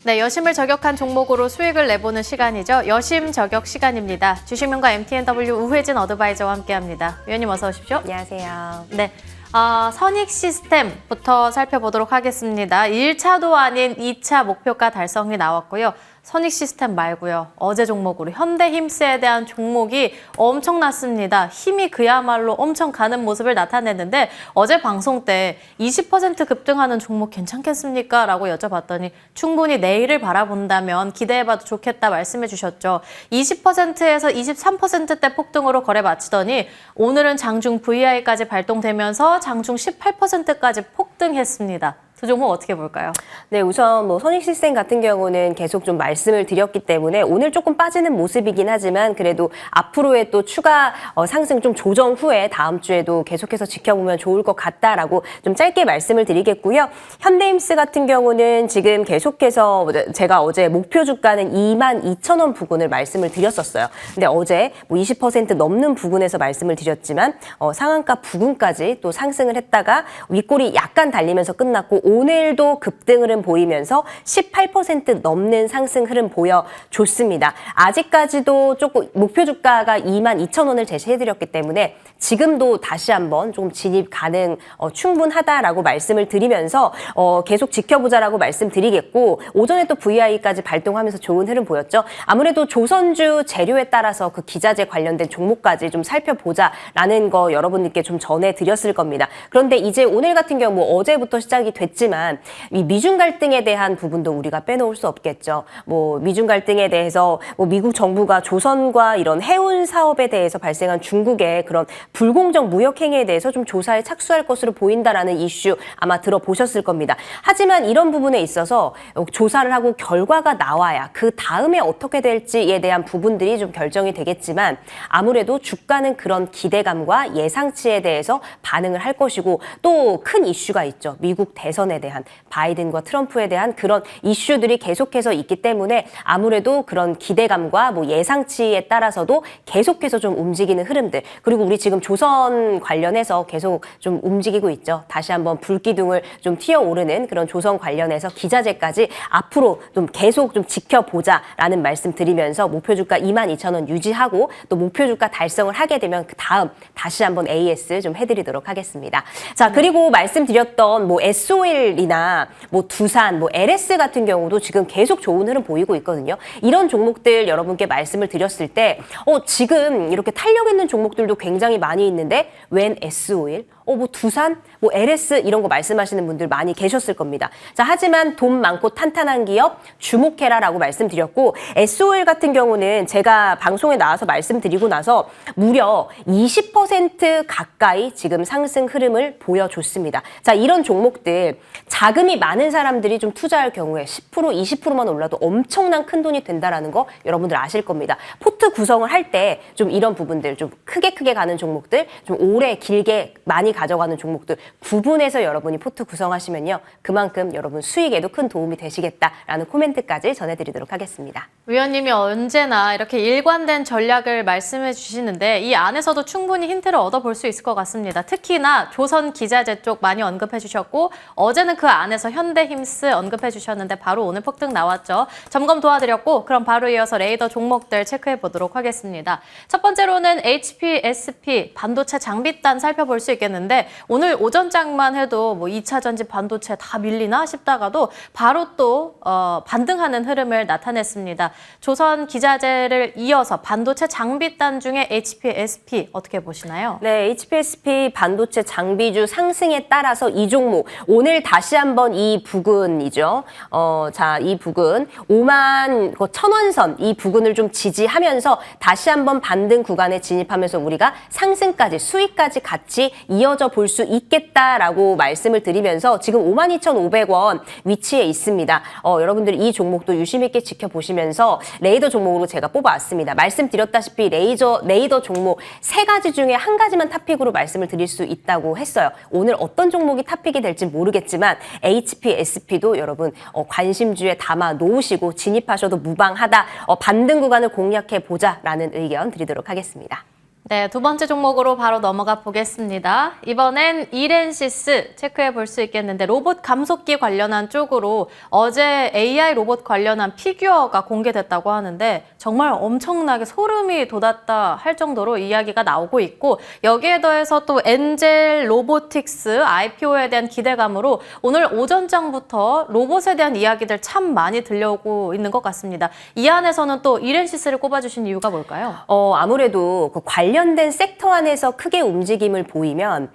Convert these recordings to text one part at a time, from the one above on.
네, 여심을 저격한 종목으로 수익을 내보는 시간이죠. 여심 저격 시간입니다. 주식명가 MTNW 우회진 어드바이저와 함께합니다. 위원님 어서 오십시오. 안녕하세요. 네, 선익 시스템부터 살펴보도록 하겠습니다. 1차도 아닌 2차 목표가 달성이 나왔고요. 선익 시스템 말고요. 어제 종목으로 현대힘스에 대한 종목이 엄청났습니다. 힘이 그야말로 엄청 가는 모습을 나타냈는데 어제 방송 때 20% 급등하는 종목 괜찮겠습니까? 라고 여쭤봤더니 충분히 내일을 바라본다면 기대해봐도 좋겠다 말씀해 주셨죠. 20%에서 23%대 폭등으로 거래 마치더니 오늘은 장중 VI까지 발동되면서 장중 18%까지 폭등했습니다. 두 종목 어떻게 볼까요? 네, 우선 선익시스템 같은 경우는 계속 좀 말씀을 드렸기 때문에 오늘 조금 빠지는 모습이긴 하지만 그래도 앞으로의 또 추가 상승 좀 조정 후에 다음 주에도 계속해서 지켜보면 좋을 것 같다라고 좀 짧게 말씀을 드리겠고요. 현대힘스 같은 경우는 지금 계속해서 제가 어제 목표 주가는 22,000원 부근을 말씀을 드렸었어요. 근데 어제 20% 넘는 부근에서 말씀을 드렸지만 상한가 부근까지 또 상승을 했다가 윗골이 약간 달리면서 끝났고 오늘도 급등 흐름 보이면서 18% 넘는 상승 흐름 보여줬습니다. 아직까지도 조금 목표 주가가 22,000원을 제시해드렸기 때문에 지금도 다시 한번 조금 진입 가능 충분하다라고 말씀을 드리면서 계속 지켜보자라고 말씀드리겠고 오전에 또 VI까지 발동하면서 좋은 흐름 보였죠. 아무래도 조선주 재료에 따라서 그 기자재 관련된 종목까지 좀 살펴보자라는 거 여러분들께 좀 전해드렸을 겁니다. 그런데 이제 오늘 같은 경우 어제부터 시작이 됐지만 이 미중 갈등에 대한 부분도 우리가 빼놓을 수 없겠죠. 미중 갈등에 대해서 미국 정부가 조선과 이런 해운 사업에 대해서 발생한 중국의 그런 불공정 무역 행위에 대해서 좀 조사에 착수할 것으로 보인다라는 이슈 아마 들어보셨을 겁니다. 하지만 이런 부분에 있어서 조사를 하고 결과가 나와야 그 다음에 어떻게 될지에 대한 부분들이 좀 결정이 되겠지만 아무래도 주가는 그런 기대감과 예상치에 대해서 반응을 할 것이고 또 큰 이슈가 있죠. 미국 대선에 대한 바이든과 트럼프에 대한 그런 이슈들이 계속해서 있기 때문에 아무래도 그런 기대감과 예상치에 따라서도 계속해서 좀 움직이는 흐름들 그리고 우리 지금 조선 관련해서 계속 좀 움직이고 있죠. 다시 한번 불기둥을 좀 튀어오르는 그런 조선 관련해서 기자재까지 앞으로 좀 계속 좀 지켜보자라는 말씀 드리면서 목표 주가 22,000원 유지하고 또 목표 주가 달성을 하게 되면 그 다음 다시 한번 AS 좀 해드리도록 하겠습니다. 자, 그리고 말씀드렸던 SOL이나 두산, LS 같은 경우도 지금 계속 좋은 흐름 보이고 있거든요. 이런 종목들 여러분께 말씀을 드렸을 때 지금 이렇게 탄력 있는 종목들도 굉장히 많이 있는데 웬 SOL? 두산, LS 이런 거 말씀하시는 분들 많이 계셨을 겁니다. 자, 하지만 돈 많고 탄탄한 기업 주목해라라고 말씀드렸고 SOL 같은 경우는 제가 방송에 나와서 말씀드리고 나서 무려 20% 가까이 지금 상승 흐름을 보여줬습니다. 자, 이런 종목들 자금이 많은 사람들이 좀 투자할 경우에 10%, 20%만 올라도 엄청난 큰 돈이 된다라는 거 여러분들 아실 겁니다. 포트 구성을 할 때 좀 이런 부분들 좀 크게 가는 종목들 좀 오래 길게 많이 가져가는 종목들 구분해서 여러분이 포트 구성하시면요. 그만큼 여러분 수익에도 큰 도움이 되시겠다라는 코멘트까지 전해드리도록 하겠습니다. 위원님이 언제나 이렇게 일관된 전략을 말씀해 주시는데 이 안에서도 충분히 힌트를 얻어볼 수 있을 것 같습니다. 특히나 조선 기자재 쪽 많이 언급해 주셨고 어제는 그 안에서 현대힘스 언급해 주셨는데 바로 오늘 폭등 나왔죠. 점검 도와드렸고 그럼 바로 이어서 레이더 종목들 체크해 보도록 하겠습니다. 첫 번째로는 HPSP 반도체 장비단 살펴볼 수 있겠는데 오늘 오전장만 해도 2차 전지 반도체 다 밀리나 싶다가도 바로 또 반등하는 흐름을 나타냈습니다. 조선 기자재를 이어서 반도체 장비단 중에 HPSP 어떻게 보시나요? 네, HPSP 반도체 장비주 상승에 따라서 이 종목 오늘 다시 한번 이 부근이죠. 자, 이 부근 51,000원 이 부근을 좀 지지하면서 다시 한번 반등 구간에 진입하면서 우리가 상승까지 수익까지 같이 이어져 볼 수 있겠다라고 말씀을 드리면서 지금 52,500원 위치에 있습니다. 여러분들 이 종목도 유심 있게 지켜보시면서 레이더 종목으로 제가 뽑아왔습니다. 말씀드렸다시피 레이더 종목 3가지 중에 한 가지만 탑픽으로 말씀을 드릴 수 있다고 했어요. 오늘 어떤 종목이 탑픽이 될지 모르겠지만 HPSP도 여러분 관심주에 담아 놓으시고 진입하셔도 무방하다. 반등 구간을 공략해 보자라는 의견 드리도록 하겠습니다. 네, 두 번째 종목으로 바로 넘어가 보겠습니다. 이번엔 이렌시스 체크해 볼 수 있겠는데 로봇 감속기 관련한 쪽으로 어제 AI 로봇 관련한 피규어가 공개됐다고 하는데 정말 엄청나게 소름이 돋았다 할 정도로 이야기가 나오고 있고 여기에 더해서 또 엔젤 로보틱스 IPO에 대한 기대감으로 오늘 오전장부터 로봇에 대한 이야기들 참 많이 들려오고 있는 것 같습니다. 이 안에서는 또 이렌시스를 꼽아주신 이유가 뭘까요? 아무래도 그 관련된 섹터 안에서 크게 움직임을 보이면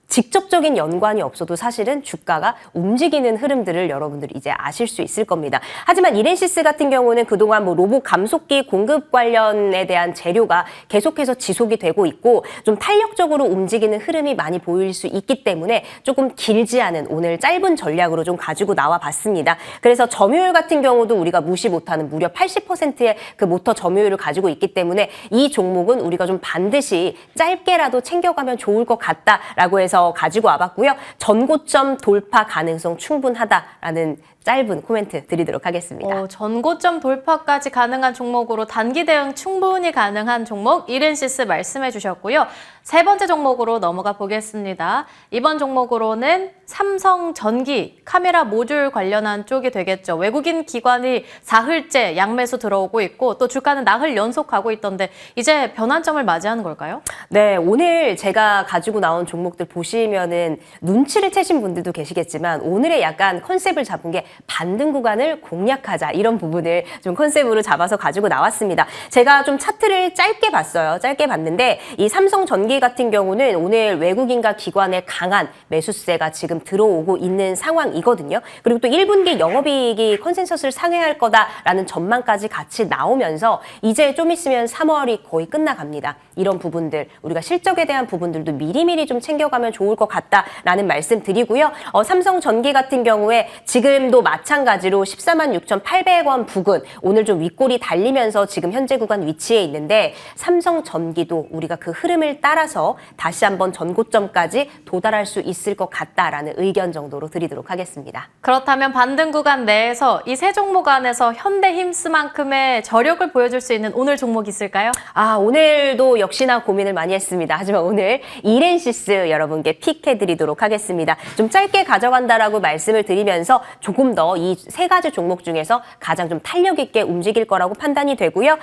직접적인 연관이 없어도 사실은 주가가 움직이는 흐름들을 여러분들이 이제 아실 수 있을 겁니다. 하지만 이렌시스 같은 경우는 그동안 로봇 감속기 공급 관련에 대한 재료가 계속해서 지속이 되고 있고 좀 탄력적으로 움직이는 흐름이 많이 보일 수 있기 때문에 조금 길지 않은 오늘 짧은 전략으로 좀 가지고 나와 봤습니다. 그래서 점유율 같은 경우도 우리가 무시 못하는 무려 80%의 그 모터 점유율을 가지고 있기 때문에 이 종목은 우리가 좀 반드시 짧게라도 챙겨가면 좋을 것 같다라고 해서 가지고 와봤고요. 전고점 돌파 가능성 충분하다라는 짧은 코멘트 드리도록 하겠습니다. 전고점 돌파까지 가능한 종목으로 단기 대응 충분히 가능한 종목 이렌시스 말씀해 주셨고요. 세 번째 종목으로 넘어가 보겠습니다. 이번 종목으로는 삼성전기 카메라 모듈 관련한 쪽이 되겠죠. 외국인 기관이 사흘째 양매수 들어오고 있고 또 주가는 나흘 연속하고 있던데 이제 변환점을 맞이하는 걸까요? 네, 오늘 제가 가지고 나온 종목들 보시면은 눈치를 채신 분들도 계시겠지만 오늘의 약간 컨셉을 잡은 게 반등 구간을 공략하자 이런 부분을 좀 컨셉으로 잡아서 가지고 나왔습니다. 제가 좀 차트를 짧게 봤어요. 짧게 봤는데 이 삼성전기 같은 경우는 오늘 외국인과 기관의 강한 매수세가 지금 들어오고 있는 상황이거든요. 그리고 또 1분기 영업이익이 컨센서스를 상회할 거다라는 전망까지 같이 나오면서 이제 좀 있으면 3월이 거의 끝나갑니다. 이런 부분들 우리가 실적에 대한 부분들도 미리미리 좀 챙겨가면 좋을 것 같다라는 말씀 드리고요. 삼성전기 같은 경우에 지금도 마찬가지로 14만 6,800원 부근 오늘 좀 윗골이 달리면서 지금 현재 구간 위치에 있는데 삼성전기도 우리가 그 흐름을 따라서 다시 한번 전고점까지 도달할 수 있을 것 같다라는 의견 정도로 드리도록 하겠습니다. 그렇다면 반등 구간 내에서 이 세 종목 안에서 현대힘스만큼의 저력을 보여줄 수 있는 오늘 종목이 있을까요? 오늘도 역시나 고민을 많이 했습니다. 하지만 오늘 이렌시스 여러분께 픽해드리도록 하겠습니다. 좀 짧게 가져간다라고 말씀을 드리면서 조금 더 이 세 가지 종목 중에서 가장 좀 탄력 있게 움직일 거라고 판단이 되고요.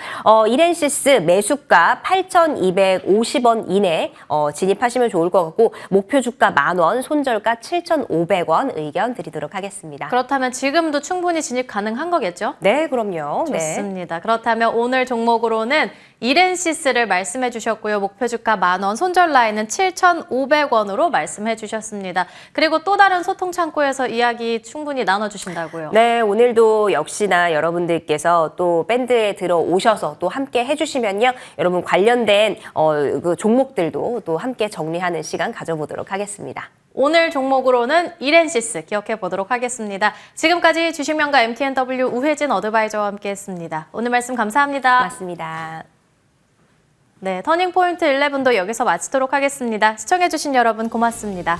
이렌시스 매수가 8,250원 이내 진입하시면 좋을 것 같고 목표 주가 10,000원, 손절가 7,500원 의견 드리도록 하겠습니다. 그렇다면 지금도 충분히 진입 가능한 거겠죠? 네, 그럼요. 좋습니다. 그렇다면 오늘 종목으로는 이렌시스를 말씀해 주셨고요. 목표 주가 10,000원, 손절 라인은 7,500원으로 말씀해 주셨습니다. 그리고 또 다른 소통 창구에서 이야기 충분히 나눠주신다고요. 네, 오늘도 역시나 여러분들께서 또 밴드에 들어오셔서 또 함께 해주시면요. 여러분 관련된 그 종목들도 또 함께 정리하는 시간 가져보도록 하겠습니다. 오늘 종목으로는 이렌시스 기억해 보도록 하겠습니다. 지금까지 주식명가 MTNW 우혜진 어드바이저와 함께했습니다. 오늘 말씀 감사합니다. 맞습니다. 네, 터닝포인트 11도 여기서 마치도록 하겠습니다. 시청해주신 여러분 고맙습니다.